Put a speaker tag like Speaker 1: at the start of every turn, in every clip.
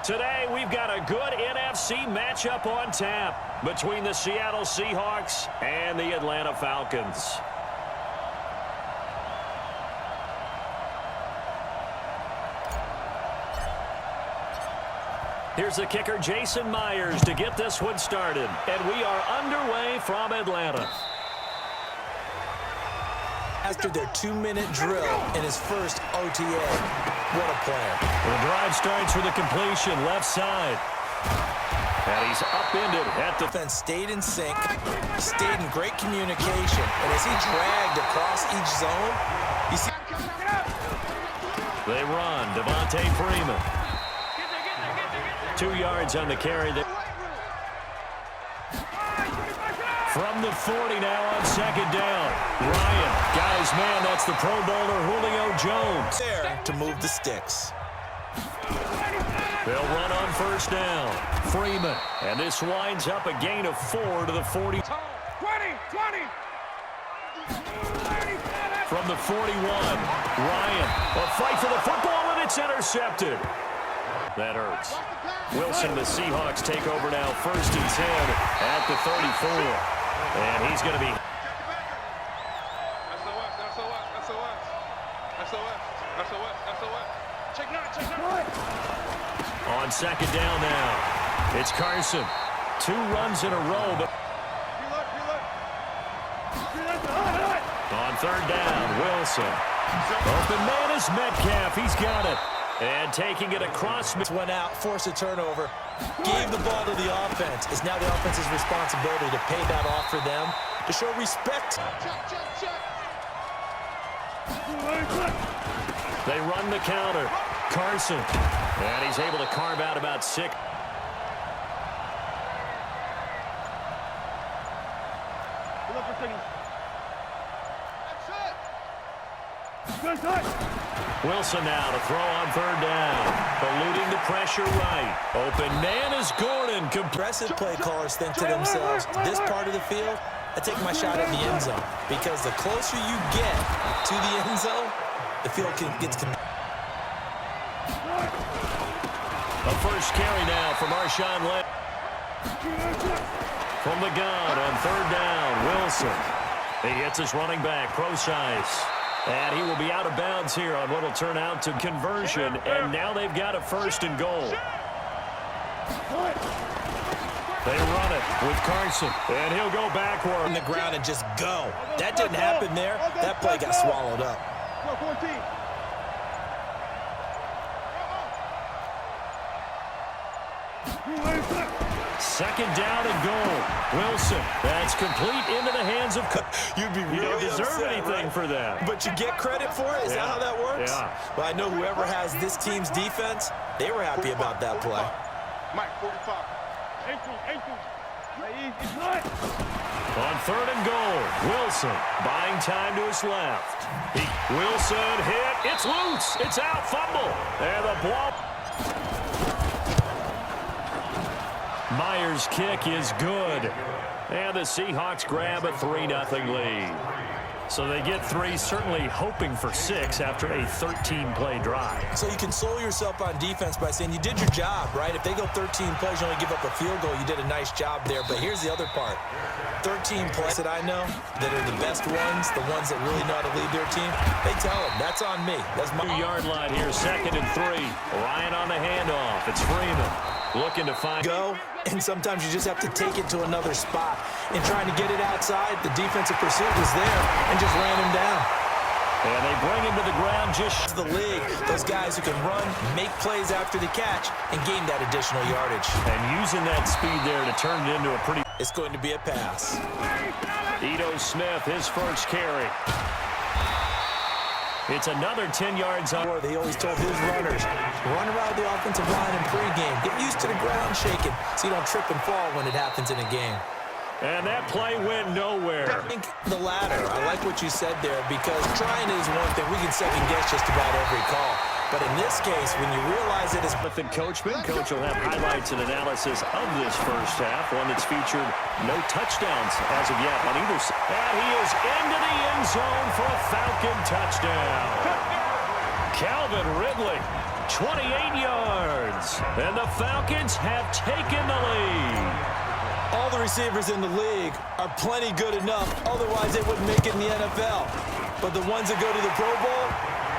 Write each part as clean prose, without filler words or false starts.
Speaker 1: Today, we've got a good NFC matchup on tap between the Seattle Seahawks and the Atlanta Falcons. Here's the kicker, Jason Myers, to get this one started. And we are underway from Atlanta.
Speaker 2: After their 2-minute drill in his first OTA. What a player.
Speaker 1: The drive starts with a completion, left side. And he's upended at the
Speaker 2: defense. Stayed in sync, stayed in great communication. And as he dragged across each zone, you see.
Speaker 1: They run, Devontae Freeman. 2 yards on the carry. From the 40 now on second down. Ryan got his man. That's the Pro Bowler Julio Jones.
Speaker 2: There to move the sticks.
Speaker 1: They'll run on first down. Freeman. And this winds up a gain of 4 to the 40.
Speaker 3: 20.
Speaker 1: From the 41, Ryan. A fight for the football, and it's intercepted. That hurts. Wilson, the Seahawks take over now, 1st and 10 at the 34. And he's going to be. On second down now. It's Carson. 2 runs in a row, but. On third down, Wilson. Open man is Metcalf. He's got it. And taking it across.
Speaker 2: Went out, forced a turnover, gave the ball to the offense. It's now the offense's responsibility to pay that off for them, to show respect.
Speaker 1: They run the counter. Carson. And he's able to carve out about 6. Wilson now to throw on third down. Eluding the pressure right. Open man is Gordon.
Speaker 2: Impressive play callers think to themselves, this part of the field, I take my shot at the end zone. Because the closer you get to the end zone, the field gets.
Speaker 1: A first carry now from Marshawn Lynch. From the gun on third down, Wilson. He hits his running back, Procise. And he will be out of bounds here on what will turn out to conversion. And now they've got a 1st and goal. They run it with Carson. And he'll go backward.
Speaker 2: On the ground and just go. That didn't happen there. That play got swallowed up.
Speaker 1: Second down and goal. Wilson. That's complete into the hands of.
Speaker 2: You'd be really
Speaker 1: You don't deserve
Speaker 2: upset,
Speaker 1: anything
Speaker 2: right?
Speaker 1: for that.
Speaker 2: But you get credit for it? Is that how that works?
Speaker 1: Yeah.
Speaker 2: Well, I know whoever has this team's defense, they were happy about that play.
Speaker 3: Mike, 45. Ankle.
Speaker 1: On 3rd and goal, Wilson buying time to his left. Wilson hit. It's loose. It's out. Fumble. And the ball. Myers' kick is good. And the Seahawks grab a 3-0 lead. So they get 3, certainly hoping for 6 after a 13-play drive.
Speaker 2: So you console yourself on defense by saying you did your job, right? If they go 13 plays, you only give up a field goal, you did a nice job there. But here's the other part. 13 plays that I know that are the best ones, the ones that really know how to lead their team, they tell them, that's on me. That's my
Speaker 1: 2-yard line here, 2nd and 3. Ryan on the handoff. It's Freeman looking to find.
Speaker 2: Go, and sometimes you just have to take it to another spot. In trying to get it outside, the defensive pursuit was there and just ran him down.
Speaker 1: And they bring him to the ground just.
Speaker 2: The league, those guys who can run, make plays after the catch, and gain that additional yardage.
Speaker 1: And using that speed there to turn it into a pretty.
Speaker 2: It's going to be a pass.
Speaker 1: Ito Smith, his first carry. It's another 10 yards on.
Speaker 2: They always told his runners, run around the offensive line in pregame. Get used to the ground shaking so you don't trip and fall when it happens in a game.
Speaker 1: And that play went nowhere.
Speaker 2: I think the latter. I like what you said there because trying is one thing. We can second guess just about every call. But in this case, when you realize it is...
Speaker 1: Jonathan Coachman. Coach will have highlights and analysis of this first half, one that's featured no touchdowns as of yet on either side. And he is into the end zone for a Falcon touchdown. Calvin Ridley, 28 yards. And the Falcons have taken the lead.
Speaker 2: All the receivers in the league are plenty good enough. Otherwise, they wouldn't make it in the NFL. But the ones that go to the Pro Bowl,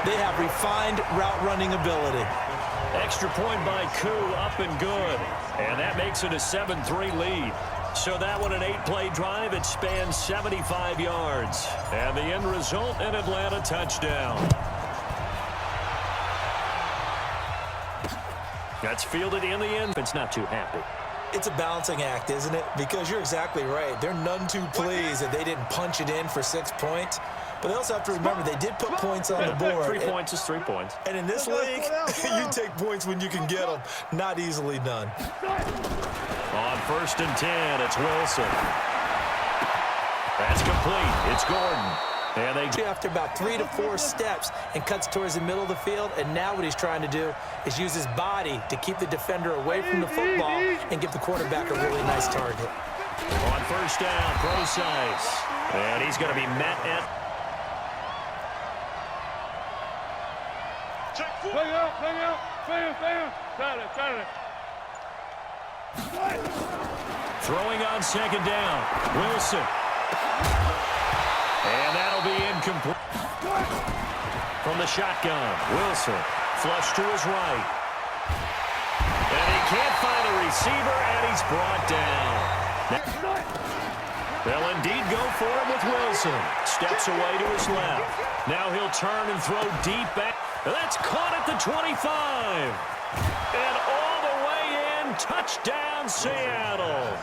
Speaker 2: they have refined route running ability.
Speaker 1: Extra point by Koo, up and good. And that makes it a 7-3 lead. So that one, an 8-play drive. It spans 75 yards. And the end result, an Atlanta touchdown. That's fielded in the end. It's not too happy.
Speaker 2: It's a balancing act, isn't it? Because you're exactly right. They're none too pleased that they didn't punch it in for 6 points. But they also have to remember they did put points on the board.
Speaker 1: 3 points is 3 points.
Speaker 2: And in this league, you take points when you can get them. Not easily done.
Speaker 1: On 1st and 10, it's Wilson. That's complete. It's Gordon. And they
Speaker 2: after about 3 to 4 steps and cuts towards the middle of the field. And now what he's trying to do is use his body to keep the defender away from the football and give the quarterback a really nice target.
Speaker 1: On 1st down, Procise. And he's going to be met at...
Speaker 3: Bang out, bang out, bang, bang. Got it.
Speaker 1: Throwing on 2nd down, Wilson. And that'll be incomplete. From the shotgun, Wilson. Flush to his right. And he can't find a receiver, and he's brought down. They'll indeed go for it with Wilson. Steps away to his left. Now he'll turn and throw deep back. That's caught at the 25. And all the way in, touchdown Seattle.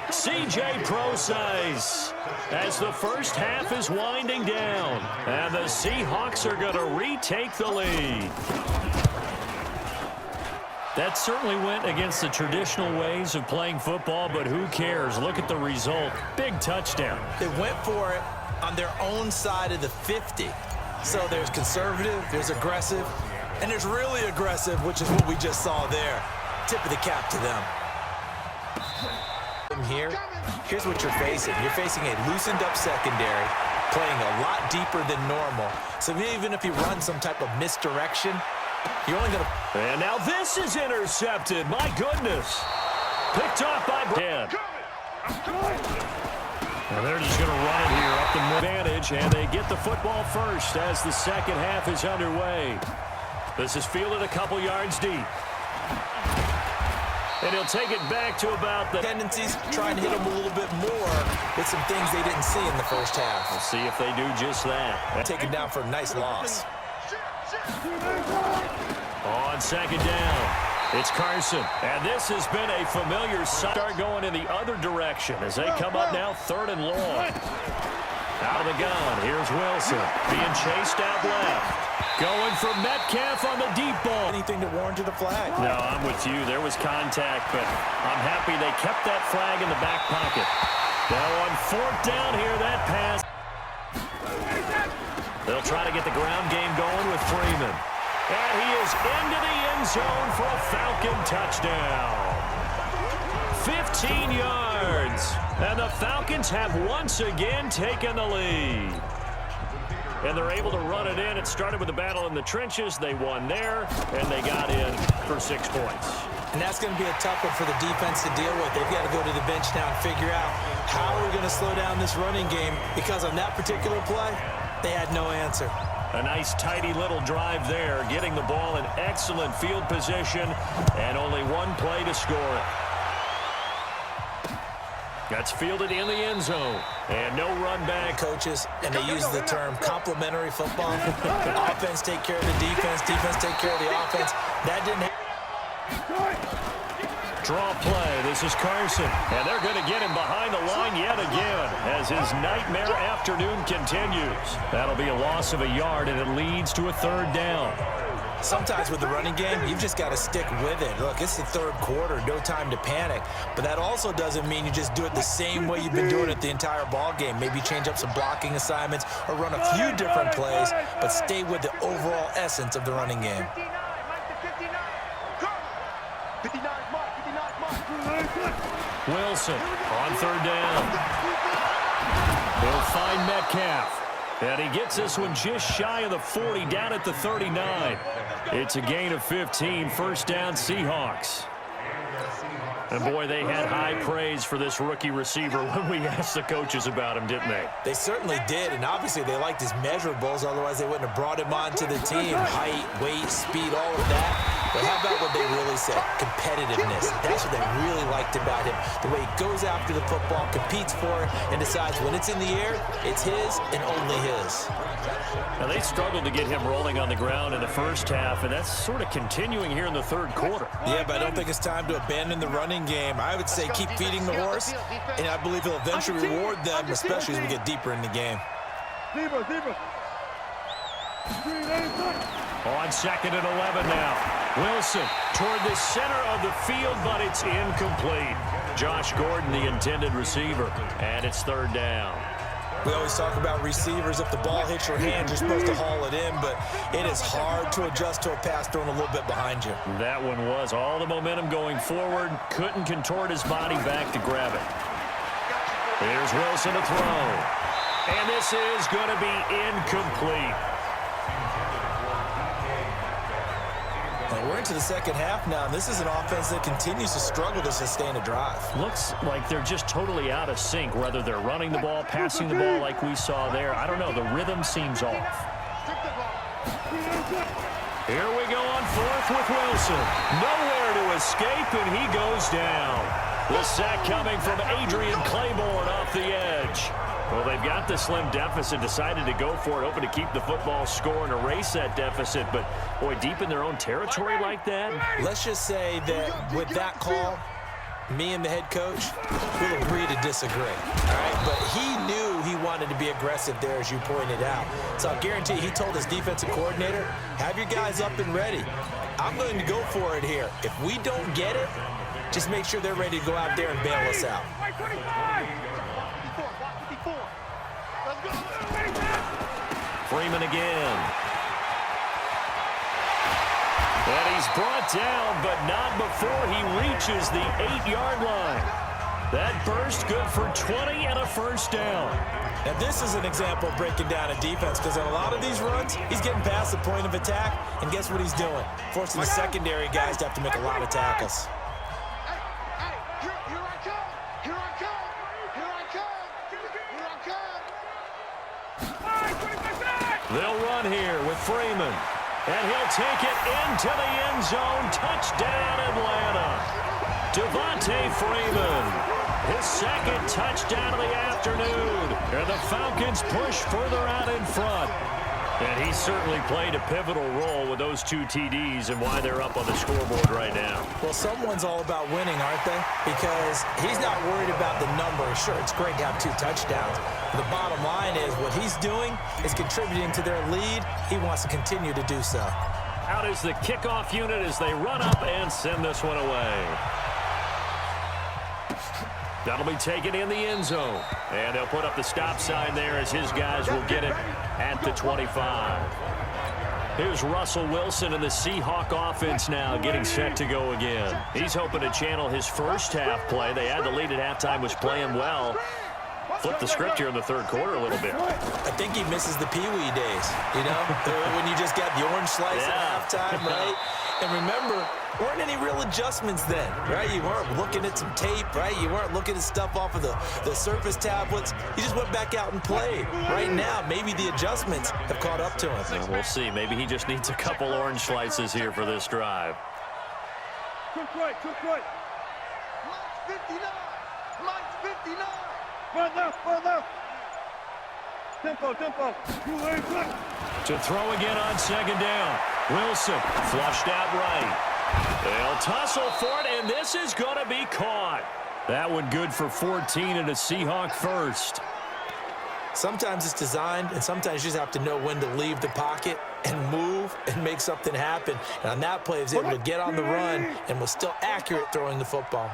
Speaker 1: C.J. Procise as the first half is winding down. And the Seahawks are going to retake the lead. That certainly went against the traditional ways of playing football, but who cares? Look at the result. Big touchdown.
Speaker 2: They went for it on their own side of the 50. So there's conservative, there's aggressive, and there's really aggressive, which is what we just saw there. Tip of the cap to them. Here's what you're facing. You're facing a loosened up secondary, playing a lot deeper than normal. So even if you run some type of misdirection, you're only going to...
Speaker 1: And now this is intercepted. My goodness. Picked off by Dan. And they're just going to run it here up the advantage, and they get the football first as the second half is underway. This is fielded a couple yards deep. And he'll take it back to about the...
Speaker 2: tendencies, trying to hit them a little bit more with some things they didn't see in the first half.
Speaker 1: We'll see if they do just that.
Speaker 2: Take it down for a nice loss.
Speaker 1: On 2nd down, it's Carson. And this has been a familiar start going in the other direction as they come up now 3rd and long. Out of the gun, here's Wilson being chased out left. Going for Metcalf on the deep ball.
Speaker 2: Anything that warranted a flag?
Speaker 1: No, I'm with you. There was contact, but I'm happy they kept that flag in the back pocket. Now on 4th down here, that pass. They'll try to get the ground game going with Freeman. And he is into the end zone for a Falcon touchdown. 15 yards. And the Falcons have once again taken the lead. And they're able to run it in. It started with a battle in the trenches. They won there, and they got in for 6 points.
Speaker 2: And that's going to be a tough one for the defense to deal with. They've got to go to the bench now and figure out how we're going to slow down this running game, because on that particular play, they had no answer.
Speaker 1: A nice, tidy little drive there, getting the ball in excellent field position, and only one play to score it. That's fielded in the end zone, and no run back.
Speaker 2: Coaches, and they use the term complementary football. Offense take care of the defense, defense take care of the offense. That didn't happen.
Speaker 1: Draw play. This is Carson, and they're going to get him behind the line yet again as his nightmare afternoon continues. That'll be a loss of a yard, and it leads to a 3rd down.
Speaker 2: Sometimes with the running game, you've just got to stick with it. Look, it's the 3rd quarter, no time to panic. But that also doesn't mean you just do it the same way you've been doing it the entire ball game. Maybe change up some blocking assignments or run a few different plays, but stay with the overall essence of the running game.
Speaker 1: Wilson on 3rd down. He'll find Metcalf. And he gets this one just shy of the 40, down at the 39. It's a gain of 15, first down Seahawks. And, boy, they had high praise for this rookie receiver when we asked the coaches about him, didn't they?
Speaker 2: They certainly did, and obviously they liked his measurables. Otherwise, they wouldn't have brought him onto the team. Height, weight, speed, all of that. But how about what they really said? Competitiveness. That's what they really liked about him. The way he goes after the football, competes for it, and decides when it's in the air, it's his and only his.
Speaker 1: Now, they struggled to get him rolling on the ground in the first half, and that's sort of continuing here in the third quarter.
Speaker 2: Yeah, but I don't think it's time to abandon the running game. I would say keep feeding the horse, and I believe he'll eventually reward them, especially as we get deeper in the game.
Speaker 1: On 2nd and 11 now. Wilson toward the center of the field, but it's incomplete. Josh Gordon, the intended receiver, and it's third down.
Speaker 2: We always talk about receivers. If the ball hits your hand, you're supposed to haul it in, but it is hard to adjust to a pass thrown a little bit behind you.
Speaker 1: That one was all the momentum going forward. Couldn't contort his body back to grab it. Here's Wilson to throw. And this is going to be incomplete.
Speaker 2: We're into the second half now, and this is an offense that continues to struggle to sustain a drive.
Speaker 1: Looks like they're just totally out of sync, whether they're running the ball, passing the ball like we saw there. I don't know. The rhythm seems off. Here we go on 4th with Wilson. Nowhere to escape, and he goes down. The sack coming from Adrian Claiborne off the edge. Well, they've got the slim deficit, decided to go for it, hoping to keep the football score and erase that deficit. But, boy, deep in their own territory like that?
Speaker 2: Let's just say that with that call, me and the head coach will agree to disagree. All right? But he knew he wanted to be aggressive there, as you pointed out. So I guarantee he told his defensive coordinator, have your guys up and ready. I'm going to go for it here. If we don't get it, just make sure they're ready to go out there and bail us out.
Speaker 1: Freeman again. And he's brought down, but not before he reaches the 8-yard line. That burst good for 20 and a first down.
Speaker 2: Now, this is an example of breaking down a defense, because in a lot of these runs, he's getting past the point of attack, and guess what he's doing? Forcing the secondary guys to have to make a lot of tackles.
Speaker 1: They'll run here with Freeman. And he'll take it into the end zone. Touchdown, Atlanta. Devontae Freeman. His second touchdown of the afternoon. And the Falcons push further out in front. And he certainly played a pivotal role with those 2 TDs and why they're up on the scoreboard right now.
Speaker 2: Well, someone's all about winning, aren't they? Because he's not worried about the number. Sure, it's great to have 2 touchdowns. The bottom line is what he's doing is contributing to their lead. He wants to continue to do so.
Speaker 1: Out is the kickoff unit as they run up and send this one away. That'll be taken in the end zone. And they'll put up the stop sign there as his guys will get it at the 25. Here's Russell Wilson and the Seahawk offense now getting set to go again. He's hoping to channel his first half play. They had the lead at halftime, was playing well. Flip the script here in the third quarter a little bit.
Speaker 2: I think he misses the Pee-wee days, you know, when you just got the orange slice at halftime, right? And remember, weren't any real adjustments then, right? You weren't looking at some tape, right? You weren't looking at stuff off of the surface tablets. You just went back out and played. Right now, maybe the adjustments have caught up to him.
Speaker 1: Well, we'll see. Maybe he just needs a couple orange slices here for this drive.
Speaker 3: Took right.
Speaker 4: Mike 59. Mike 59.
Speaker 3: Front left. Tempo.
Speaker 1: To throw again on second down. Wilson flushed out right. They'll tussle for it, and this is going to be caught. That one good for 14 and a Seahawk first.
Speaker 2: Sometimes it's designed, and sometimes you just have to know when to leave the pocket and move and make something happen. And on that play, he was able to get on the run and was still accurate throwing the football.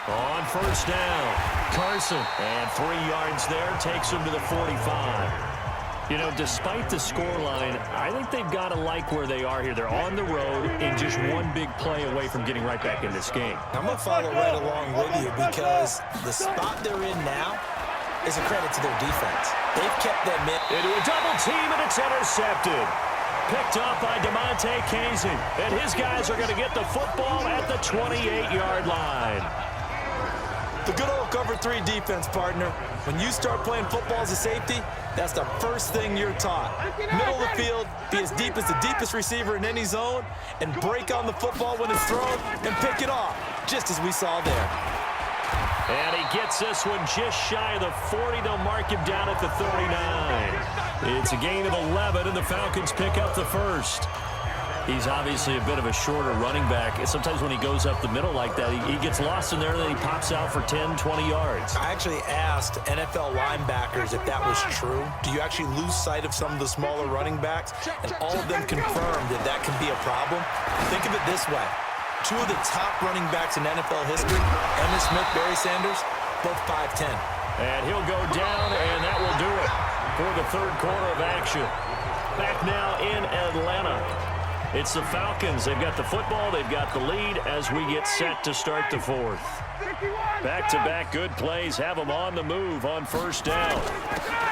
Speaker 1: On first down, Carson, and 3 yards there, takes him to the 45. You know, despite the scoreline, I think they've got to like where they are here. They're on the road and just one big play away from getting right back in this game.
Speaker 2: I'm going to follow right along with you because the spot they're in now is a credit to their defense. They've kept them in.
Speaker 1: Into a double team, and it's intercepted. Picked up by DeMonte Casey. And his guys are going to get the football at the 28-yard line.
Speaker 2: The good old cover 3 defense, partner. When you start playing football as a safety, that's the first thing you're taught. Middle of the field, be as deep as the deepest receiver in any zone, and break on the football when it's thrown and pick it off, just as we saw there.
Speaker 1: And he gets this one just shy of the 40. They'll mark him down at the 39. It's a gain of 11, and the Falcons pick up the first. He's obviously a bit of a shorter running back. Sometimes when he goes up the middle like that, he gets lost in there, and then he pops out for 10, 20 yards.
Speaker 2: I actually asked NFL linebackers if that was true. Do you actually lose sight of some of the smaller running backs? And all of them confirmed that that can be a problem. Think of it this way. 2 of the top running backs in NFL history, Emmitt Smith, Barry Sanders, both 5'10".
Speaker 1: And he'll go down, and that will do it for the third quarter of action. Back now in Atlanta. It's the Falcons. They've got the football. They've got the lead as we get set to start the fourth. Back-to-back good plays have them on the move on first down.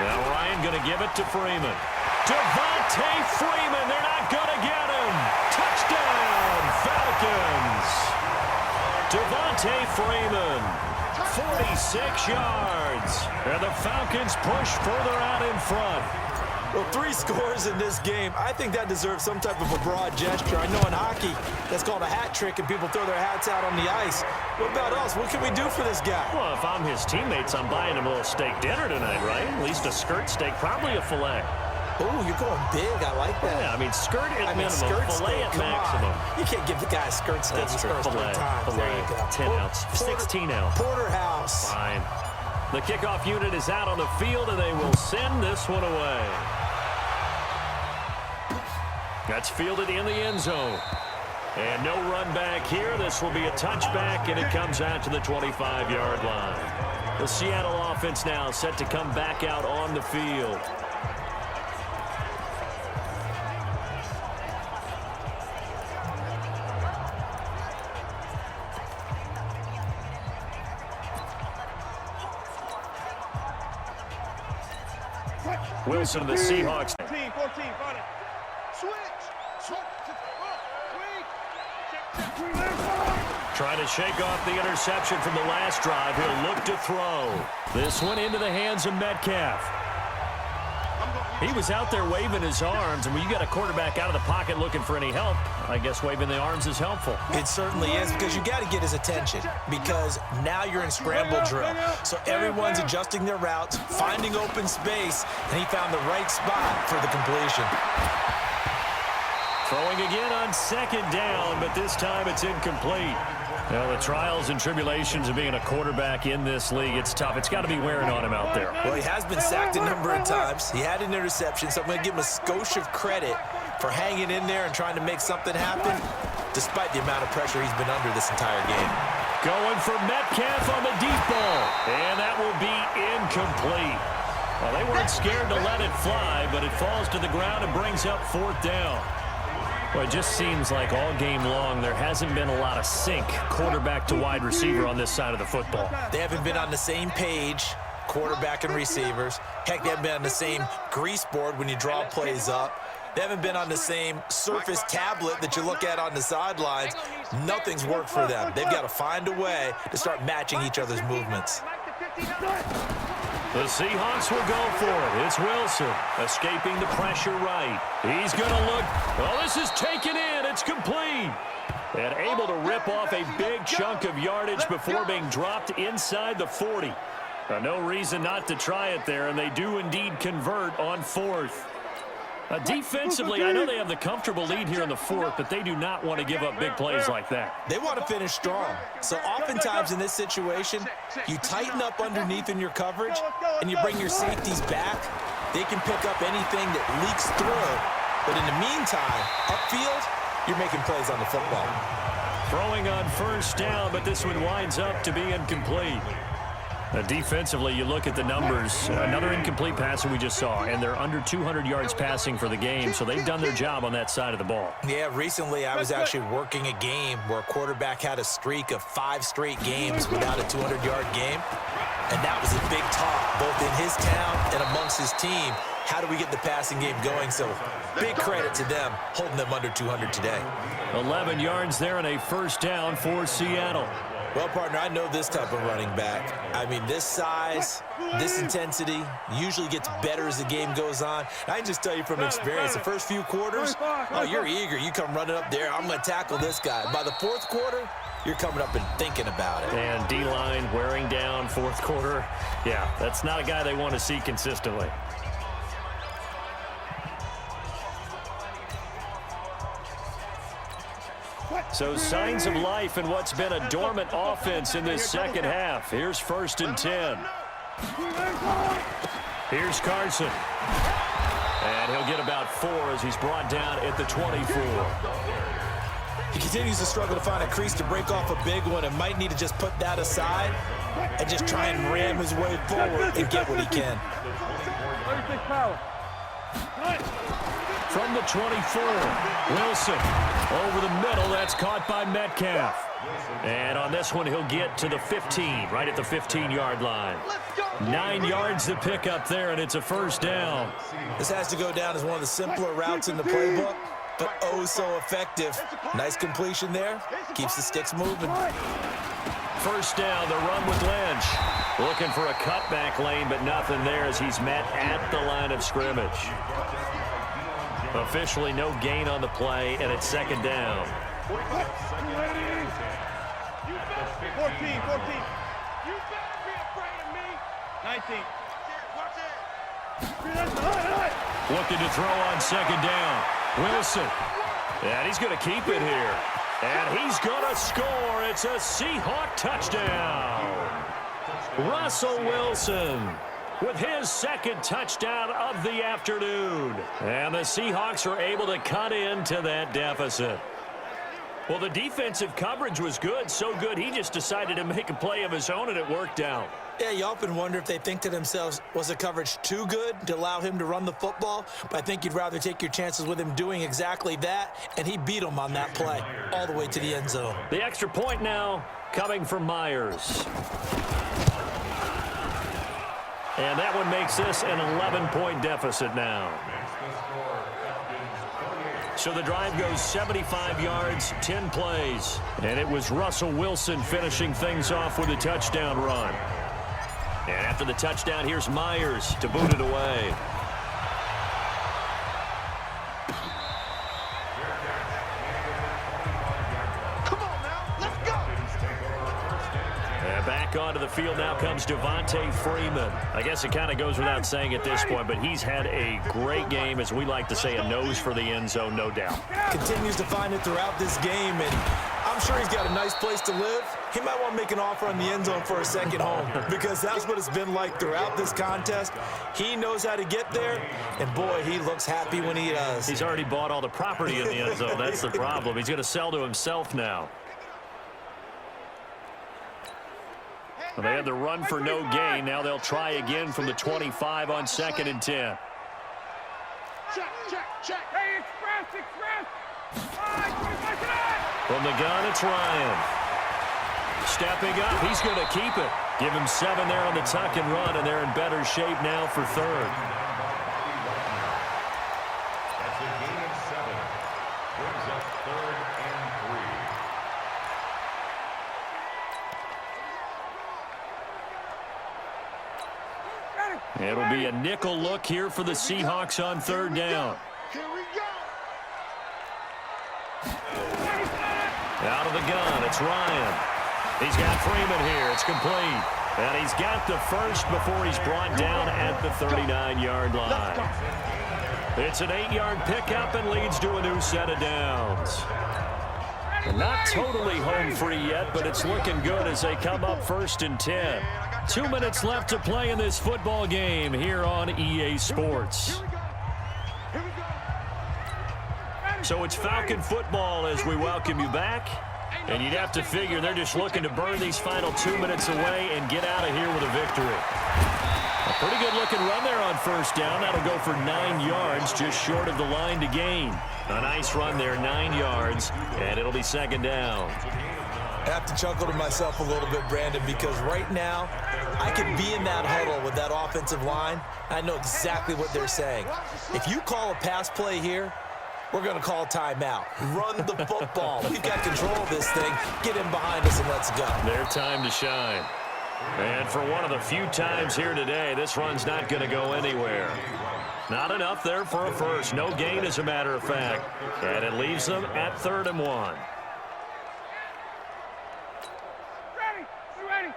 Speaker 1: Now Ryan going to give it to Freeman. Devontae Freeman. They're not going to get him. Touchdown, Falcons. Devontae Freeman, 46 yards. And the Falcons push further out in front.
Speaker 2: Well, 3 scores in this game. I think that deserves some type of a broad gesture. I know in hockey, that's called a hat trick, and people throw their hats out on the ice. What about us? What can we do for this guy?
Speaker 1: Well, if I'm his teammates, I'm buying him a little steak dinner tonight, right? At least a skirt steak, probably a filet.
Speaker 2: Oh, you're going big. I like that.
Speaker 1: Yeah, I mean, skirt at minimum,
Speaker 2: skirt
Speaker 1: filet
Speaker 2: steak,
Speaker 1: at maximum.
Speaker 2: You can't give the guy a skirt steak.
Speaker 1: That's true.
Speaker 2: He scores 3 times. There you go.
Speaker 1: 10 ounce, 16 ounce.
Speaker 2: Porterhouse.
Speaker 1: Fine. The kickoff unit is out on the field, and they will send this one away. That's fielded in the end zone. And no run back here. This will be a touchback, and it comes out to the 25-yard line. The Seattle offense now set to come back out on the field. Wilson, the Seahawks.
Speaker 3: 14, 14, got it.
Speaker 4: Switch.
Speaker 1: Trying to shake off the interception from the last drive. He'll look to throw. This one into the hands of Metcalf. He was out there waving his arms, and when you got a quarterback out of the pocket looking for any help, I guess waving the arms is helpful.
Speaker 2: It certainly is, because you got to get his attention, because now you're in scramble drill. So everyone's adjusting their routes, finding open space, and he found the right spot for the completion.
Speaker 1: Throwing again on second down, but this time it's incomplete. Well, the trials and tribulations of being a quarterback in this league, it's tough. It's got to be wearing on him out there.
Speaker 2: Well, he has been sacked a number of times. He had an interception, so I'm going to give him a skosh of credit for hanging in there and trying to make something happen, despite the amount of pressure he's been under this entire game.
Speaker 1: Going for Metcalf on the deep ball, and that will be incomplete. Well, they weren't scared to let it fly, but it falls to the ground and brings up fourth down. Well, it just seems like all game long there hasn't been a lot of sync quarterback to wide receiver on this side of the football.
Speaker 2: They haven't been on the same page, quarterback and receivers. Heck, they haven't been on the same grease board when you draw plays up. They haven't been on the same Surface tablet that you look at on the sidelines. Nothing's worked for them. They've got to find a way to start matching each other's movements.
Speaker 1: The Seahawks will go for it. It's Wilson escaping the pressure right. He's going to look. Well, this is taken in. It's complete. And able to rip off a big chunk of yardage before being dropped inside the 40. No reason not to try it there, and they do indeed convert on fourth. Defensively, I know they have the comfortable lead here in the fourth, but they do not want to give up big plays like that.
Speaker 2: They want to finish strong. So oftentimes in this situation, you tighten up underneath in your coverage, and you bring your safeties back. They can pick up anything that leaks through. But in the meantime, upfield, you're making plays on the football.
Speaker 1: Throwing on first down, but this one winds up to be incomplete. Defensively, you look at the numbers. Another incomplete pass that we just saw, and they're under 200 yards passing for the game, so they've done their job on that side of the ball.
Speaker 2: Yeah, recently I was actually working a game where a quarterback had a streak of 5 straight games without a 200-yard game. And that was a big talk, both in his town and amongst his team. How do we get the passing game going? So big credit to them, holding them under 200 today.
Speaker 1: 11 yards there and a first down for Seattle.
Speaker 2: Well, partner, I know this type of running back. I mean, this size, this intensity usually gets better as the game goes on. I can just tell you from experience, the first few quarters, oh, you're eager. You come running up there, I'm going to tackle this guy. By the fourth quarter, you're coming up and thinking about it.
Speaker 1: And D-line wearing down fourth quarter. Yeah, that's not a guy they want to see consistently. So signs of life in what's been a dormant offense in this second half. Here's 1st and 10. Here's Carson. And he'll get about 4 as he's brought down at the 24.
Speaker 2: He continues to struggle to find a crease to break off a big one and might need to just put that aside and just try and ram his way forward and get what he can.
Speaker 1: From the 24, Wilson over the middle. That's caught by Metcalf. And on this one, he'll get to the 15, right at the 15-yard line. 9 yards to pick up there, and it's a first down.
Speaker 2: This has to go down as one of the simpler routes in the playbook, but oh so effective. Nice completion there. Keeps the sticks moving.
Speaker 1: First down, the run with Lynch. Looking for a cutback lane, but nothing there as he's met at the line of scrimmage. Officially no gain on the play, and it's second down.
Speaker 3: 14. You better be afraid of me. 19.
Speaker 1: Looking to throw on second down. Wilson. And he's going to keep it here. And he's going to score. It's a Seahawk touchdown. Russell Wilson with his second touchdown of the afternoon. And the Seahawks are able to cut into that deficit. Well, the defensive coverage was good, so good he just decided to make a play of his own, and it worked out.
Speaker 2: Yeah, you often wonder if they think to themselves, was the coverage too good to allow him to run the football? But I think you'd rather take your chances with him doing exactly that, and he beat him on that play all the way to the end zone.
Speaker 1: The extra point now coming from Myers. And that one makes this an 11-point deficit now. So the drive goes 75 yards, 10 plays. And it was Russell Wilson finishing things off with a touchdown run. And after the touchdown, here's Myers to boot it away.
Speaker 4: Come on now, let's go.
Speaker 1: And back onto the field now comes Devontae Freeman. I guess it kind of goes without saying at this point, but he's had a great game, as we like to say, a nose for the end zone, no doubt.
Speaker 2: Continues to find it throughout this game, and I'm sure he's got a nice place to live. He might want to make an offer on the end zone for a second home, because that's what it's been like throughout this contest. He knows how to get there, and boy, he looks happy when he does.
Speaker 1: He's already bought all the property in the end zone. That's the problem. He's going to sell to himself now. Well, they had the run for no gain. Now they'll try again from the 25 on 2nd and 10.
Speaker 3: Check. Hey, express.
Speaker 1: From the gun, it's Ryan. Stepping up, he's going to keep it. Give him 7 there on the tuck and run, and they're in better shape now for 3rd.
Speaker 5: That's a gain of 7. Brings up 3rd and 3.
Speaker 1: It'll be a nickel look here for the Seahawks on 3rd down.
Speaker 4: Here we go.
Speaker 1: Out of the gun, it's Ryan. He's got Freeman here. It's complete. And he's got the first before he's brought down at the 39-yard line. It's an 8-yard pickup and leads to a new set of downs. Not totally home free yet, but it's looking good as they come up 1st and 10. 2 minutes left to play in this football game here on EA Sports. So it's Falcon football as we welcome you back. And you'd have to figure they're just looking to burn these final 2 minutes away and get out of here with a victory. Pretty good looking run there on first down. That'll go for 9 yards, just short of the line to gain. A nice run there, 9 yards, and it'll be second down.
Speaker 2: I have to chuckle to myself a little bit, Brandon, because right now I could be in that huddle with that offensive line. I know exactly what they're saying. If you call a pass play here, we're going to call timeout. Run the football. We've got control of this thing. Get in behind us and let's go.
Speaker 1: Their time to shine. And for one of the few times here today, this run's not going to go anywhere. Not enough there for a first. No gain, as a matter of fact. And it leaves them at 3rd and 1.
Speaker 3: Ready. You ready?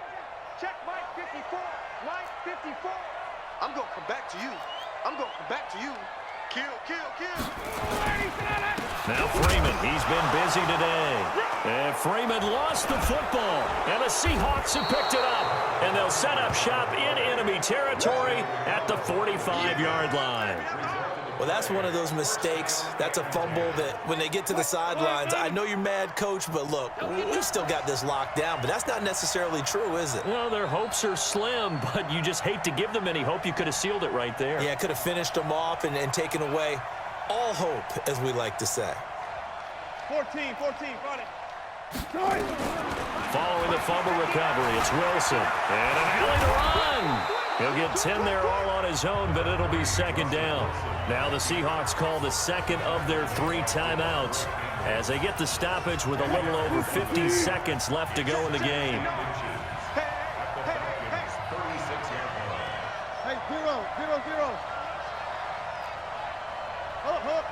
Speaker 4: Check Mike 54. Mike 54. I'm going to come back to you. I'm going to come back to you. Kill, kill, kill.
Speaker 1: Now Freeman, he's been busy today. And Freeman lost the football. And the Seahawks have picked it up. And they'll set up shop in enemy territory at the 45-yard line.
Speaker 2: Well, that's one of those mistakes. That's a fumble that when they get to the sidelines, I know you're mad, Coach, but look, we've still got this locked down. But that's not necessarily true, is it?
Speaker 1: Well, their hopes are slim, but you just hate to give them any hope. You could have sealed it right there.
Speaker 2: Yeah, could have finished them off and taken away all hope, as we like to say.
Speaker 3: 14, got it.
Speaker 1: Following the fumble recovery, it's Wilson. And an alley to run. He'll get 10 there all on his own, but it'll be second down. Now the Seahawks call the second of their 3 timeouts as they get the stoppage with a little over 50 seconds left to go in the game.
Speaker 3: Hey, 0. Hold.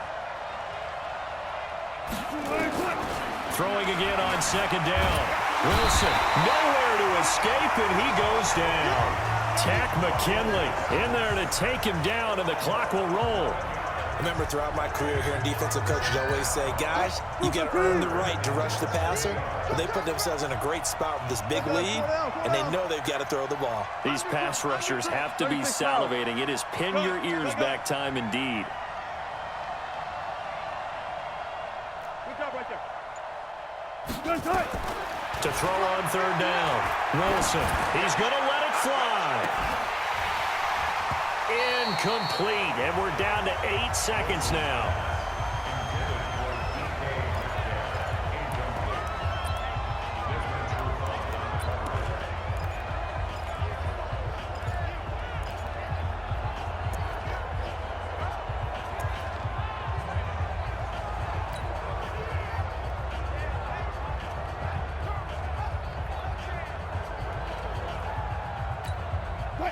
Speaker 1: Throwing again on second down. Wilson nowhere to escape, and he goes down. Tack McKinley in there to take him down, and the clock will roll.
Speaker 2: Remember, throughout my career here in defensive coaches always say, guys, you got to earn the right to rush the passer. Well, they put themselves in a great spot with this big lead, and they know they've got to throw the ball.
Speaker 1: These pass rushers have to be salivating. It is pin your ears back time indeed.
Speaker 3: Good job right there. Good tight.
Speaker 1: To throw on third down. Wilson, he's going to let it fly. Incomplete, and we're down to 8 seconds now.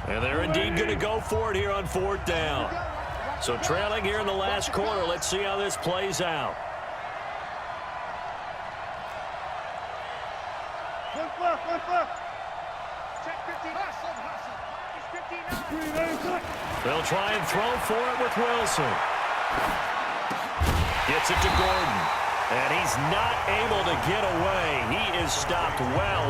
Speaker 1: And they're indeed going to go for it here on 4th down. So trailing here in the last quarter. Let's see how this plays out.
Speaker 3: One left.
Speaker 4: Check 59.
Speaker 1: They'll try and throw for it with Wilson. Gets it to Gordon. And he's not able to get away. He is stopped well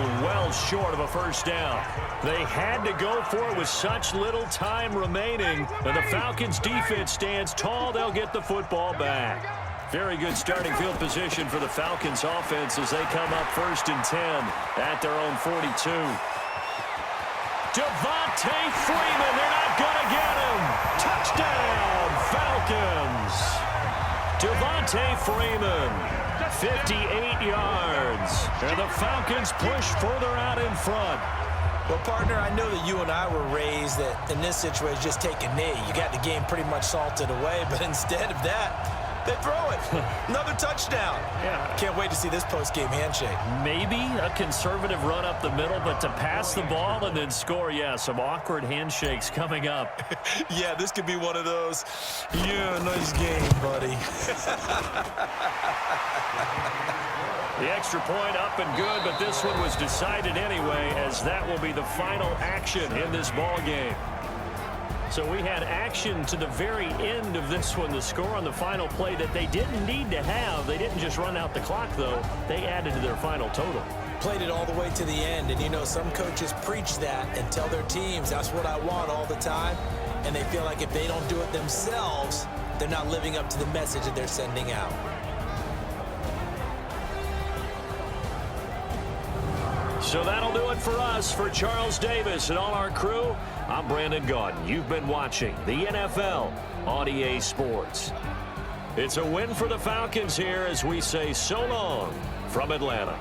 Speaker 1: short of a first down. They had to go for it with such little time remaining. And the Falcons defense stands tall. They'll get the football back. Very good starting field position for the Falcons offense as they come up 1st and 10 at their own 42. Devontae Freeman, they're not going to get him. Touchdown, Falcons. Devontae Freeman, 58 yards. And the Falcons push further out in front.
Speaker 2: Well, partner, I know that you and I were raised that in this situation, just take a knee. You got the game pretty much salted away, but instead of that, they throw it. Another touchdown.
Speaker 1: Yeah.
Speaker 2: Can't wait to see this post-game handshake.
Speaker 1: Maybe a conservative run up the middle, but to pass the ball and then score, yeah, some awkward handshakes coming up.
Speaker 2: Yeah, this could be one of those. Yeah, nice game, buddy.
Speaker 1: The extra point up and good, but this one was decided anyway, as that will be the final action in this ball game. So we had action to the very end of this one, the score on the final play that they didn't need to have. They didn't just run out the clock, though. They added to their final total.
Speaker 2: Played it all the way to the end, and you know some coaches preach that and tell their teams, that's what I want all the time, and they feel like if they don't do it themselves, they're not living up to the message that they're sending out.
Speaker 1: So that'll do it for us. For Charles Davis and all our crew, I'm Brandon Gaudin. You've been watching the NFL on EA Sports. It's a win for the Falcons here as we say so long from Atlanta.